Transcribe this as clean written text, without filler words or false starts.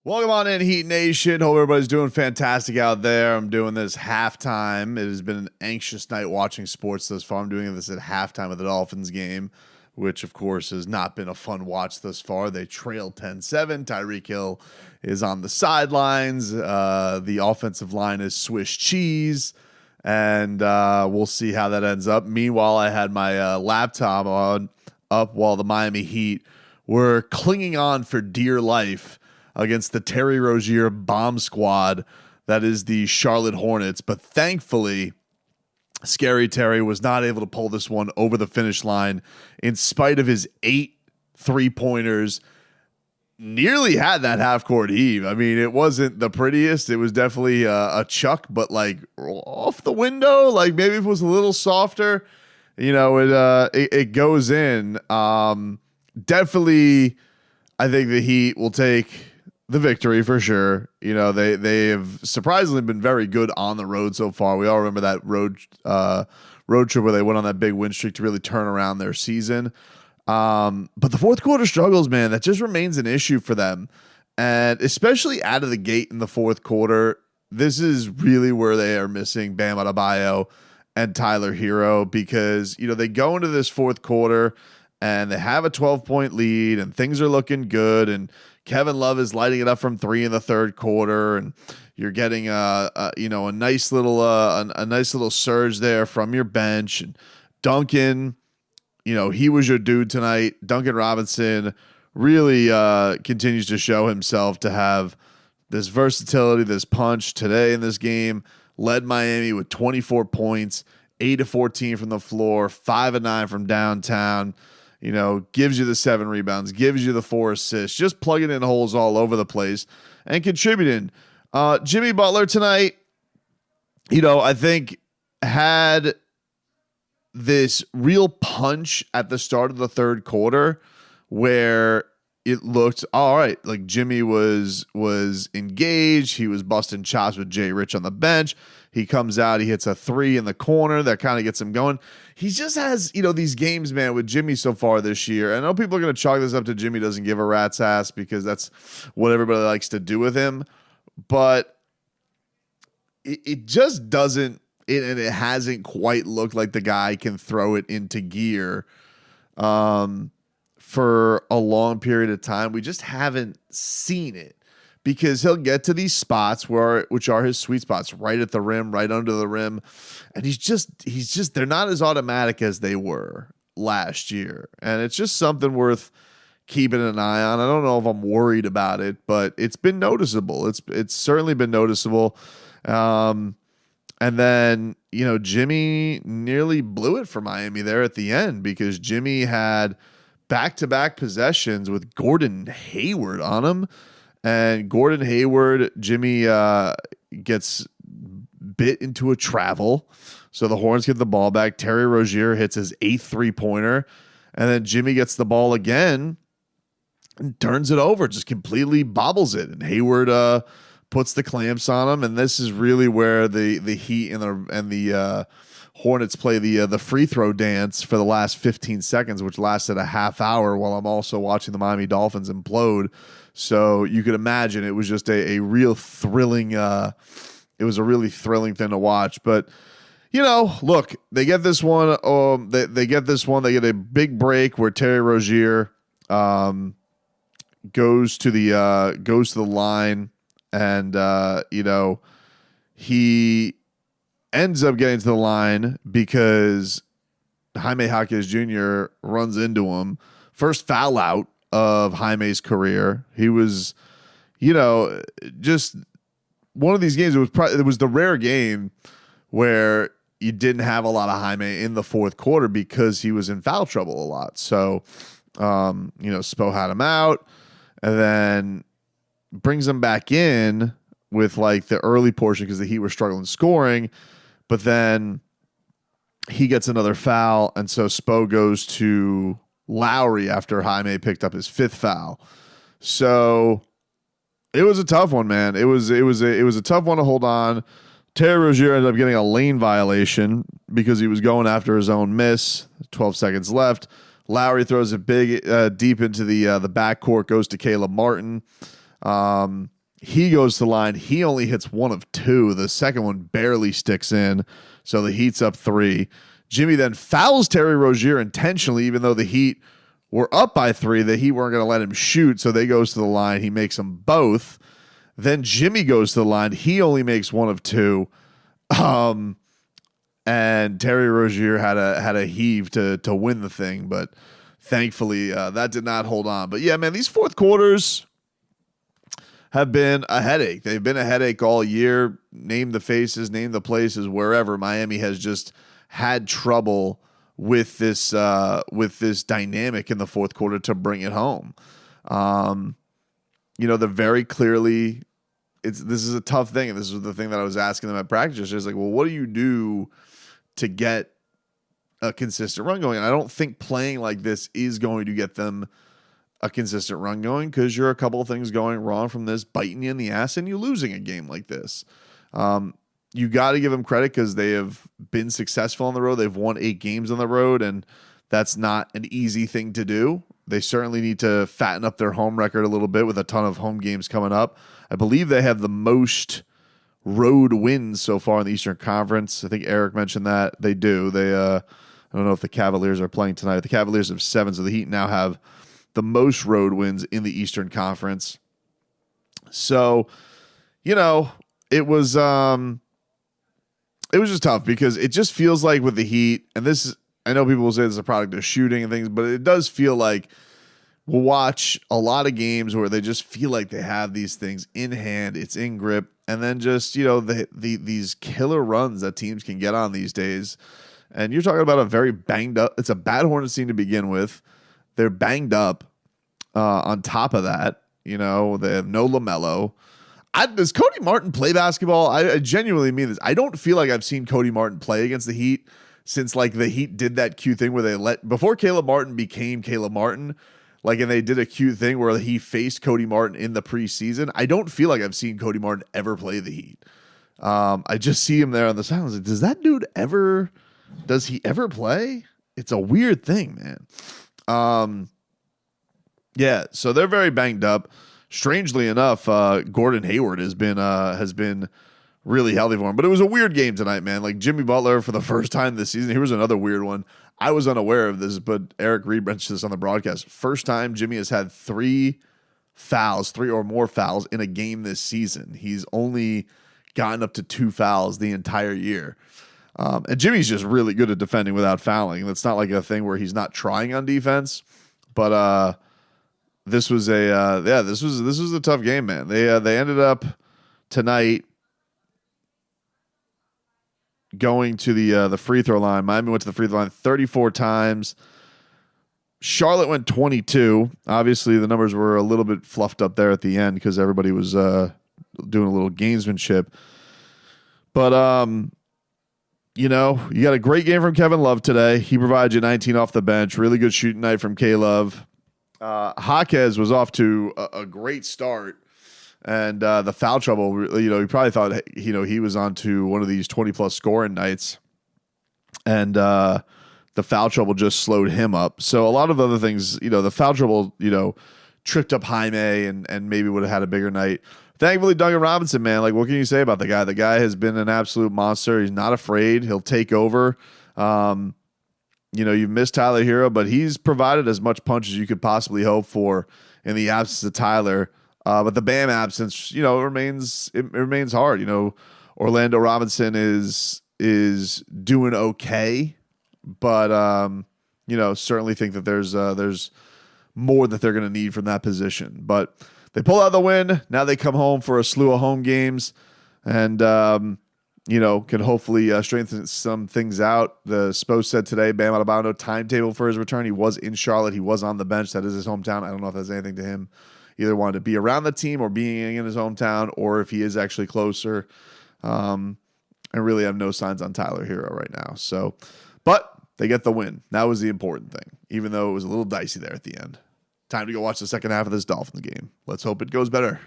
Welcome on in, Heat Nation. Hope everybody's doing fantastic out there. I'm doing this halftime. It has been an anxious night watching sports thus far. I'm doing this at halftime of the Dolphins game, which, of course, has not been a fun watch thus far. They trail 10-7. Tyreek Hill is on the sidelines. The offensive line is Swiss cheese, and we'll see how that ends up. Meanwhile, I had my laptop up while the Miami Heat were clinging on for dear life against the Terry Rozier bomb squad that is the Charlotte Hornets. But thankfully, Scary Terry was not able to pull this one over the finish line in spite of his 8 3-pointers. Nearly had that half-court heave. I mean, it wasn't the prettiest. It was definitely a chuck, but like off the window, like maybe if it was a little softer, it goes in. Definitely, I think the Heat will take the victory for sure. They have surprisingly been very good on the road so far. We all remember that road trip where they went on that big win streak to really turn around their season. But the fourth quarter struggles, man, that just remains an issue for them. And especially out of the gate in the fourth quarter, this is really where they are missing Bam Adebayo and Tyler Hero because, they go into this fourth quarter and they have a 12-point lead and things are looking good. And Kevin Love is lighting it up from 3 in the third quarter, and you're getting a nice little surge there from your bench. And Duncan, he was your dude tonight. Duncan Robinson really continues to show himself to have this versatility, this punch today in this game. Led Miami with 24 points, 8 of 14 from the floor, 5 of 9 from downtown. Gives you the 7 rebounds, gives you the 4 assists, just plugging in holes all over the place and contributing. Jimmy Butler tonight, I think had this real punch at the start of the third quarter where it looked all right. Like Jimmy was engaged. He was busting chops with Jay Rich on the bench. He comes out, he hits a 3 in the corner that kind of gets him going. He just has, these games, man, with Jimmy so far this year. I know people are going to chalk this up to Jimmy doesn't give a rat's ass because that's what everybody likes to do with him. But it just doesn't, and it hasn't quite looked like the guy can throw it into gear for a long period of time. We just haven't seen it. Because he'll get to these spots which are his sweet spots, right at the rim, right under the rim. And he's just they're not as automatic as they were last year. And it's just something worth keeping an eye on. I don't know if I'm worried about it, but it's been noticeable. It's certainly been noticeable. And then, Jimmy nearly blew it for Miami there at the end because Jimmy had back-to-back possessions with Gordon Hayward on him. And Gordon Hayward, Jimmy gets bit into a travel. So the Hornets get the ball back. Terry Rozier hits his 8th 3-pointer. And then Jimmy gets the ball again and turns it over, just completely bobbles it. And Hayward puts the clamps on him. And this is really where the Heat and the Hornets play the free throw dance for the last 15 seconds, which lasted a half hour while I'm also watching the Miami Dolphins implode. So you could imagine it was just a real thrilling. It was a really thrilling thing to watch. But look, they get this one. They get this one. They get a big break where Terry Rozier goes to the line, and he ends up getting to the line because Jaime Jaquez Jr. runs into him. First foul out of Jaime's career. He was, just one of these games. It was the rare game where you didn't have a lot of Jaime in the fourth quarter because he was in foul trouble a lot. So, Spo had him out and then brings him back in with like the early portion because the Heat were struggling scoring, but then he gets another foul. And so Spo goes to Lowry after Jaime picked up his 5th foul. So it was a tough one, man. It was a tough one to hold on. Terry Rozier ended up getting a lane violation because he was going after his own miss. 12 seconds left. Lowry throws it big deep into the backcourt, goes to Caleb Martin. He goes to the line. He only hits 1 of 2. The second one barely sticks in. So the Heat's up 3. Jimmy then fouls Terry Rozier intentionally, even though the Heat were up by 3. The Heat weren't going to let him shoot. So they goes to the line. He makes them both. Then Jimmy goes to the line. He only makes 1 of 2. And Terry Rozier had a heave to win the thing, but thankfully that did not hold on. But yeah, man, these fourth quarters have been a headache. They've been a headache all year. Name the faces, name the places, wherever. Miami has just had trouble with this dynamic in the fourth quarter to bring it home. They're very clearly. This is a tough thing, and this is the thing that I was asking them at practice. It's like, well, what do you do to get a consistent run going? And I don't think playing like this is going to get them a consistent run going, because you're a couple of things going wrong from this biting you in the ass and you losing a game like this. You got to give them credit because they have been successful on the road. They've won 8 games on the road, and that's not an easy thing to do. They certainly need to fatten up their home record a little bit with a ton of home games coming up. I believe they have the most road wins so far in the Eastern Conference. I think Eric mentioned that. They do. I don't know if the Cavaliers are playing tonight. The Cavaliers have 7, so the Heat now have the most road wins in the Eastern Conference. So, it was just tough because it just feels like with the Heat, and this, I know people will say this is a product of shooting and things, but it does feel like we'll watch a lot of games where they just feel like they have these things in hand, it's in grip, and then just, these killer runs that teams can get on these days. And you're talking about a very banged up, it's a bad Hornets team to begin with. They're banged up. On top of that, they have no LaMelo. Does Cody Martin play basketball? I genuinely mean this. I don't feel like I've seen Cody Martin play against the Heat since like the Heat did that cute thing where before Caleb Martin became Caleb Martin, and they did a cute thing where he faced Cody Martin in the preseason. I don't feel like I've seen Cody Martin ever play the Heat. I just see him there on the sidelines. Like, does he ever play? It's a weird thing, man. Yeah, so they're very banged up. Strangely enough, Gordon Hayward has been really healthy for him. But it was a weird game tonight, man. Like Jimmy Butler for the first time this season. Here was another weird one. I was unaware of this, but Eric Reed mentioned this on the broadcast. First time Jimmy has had 3 or more fouls in a game this season. He's only gotten up to 2 fouls the entire year. And Jimmy's just really good at defending without fouling. That's not like a thing where he's not trying on defense, but this was a tough game, man. They ended up tonight going to the free throw line. Miami went to the free throw line 34 times. Charlotte went 22. Obviously, the numbers were a little bit fluffed up there at the end because everybody was doing a little gamesmanship. But you got a great game from Kevin Love today. He provided you 19 off the bench. Really good shooting night from K-Love. Jaquez was off to a great start, and the foul trouble, he probably thought, he was on to one of these 20-plus scoring nights, and the foul trouble just slowed him up. So a lot of other things, the foul trouble, tripped up Jaime and maybe would have had a bigger night. Thankfully, Duncan Robinson, man, what can you say about the guy? The guy has been an absolute monster. He's not afraid. He'll take over. You've missed Tyler Hero, but he's provided as much punch as you could possibly hope for in the absence of Tyler. But the Bam absence, remains hard. Orlando Robinson is doing okay, but certainly think that there's more that they're going to need from that position. But they pull out the win. Now they come home for a slew of home games, and can hopefully strengthen some things out. The Spo said today, Bam Adebayo, timetable for his return. He was in Charlotte. He was on the bench. That is his hometown. I don't know if that's anything to him. Either wanted to be around the team or being in his hometown, or if he is actually closer. And really have no signs on Tyler Hero right now. So, but they get the win. That was the important thing, even though it was a little dicey there at the end. Time to go watch the second half of this Dolphins game. Let's hope it goes better.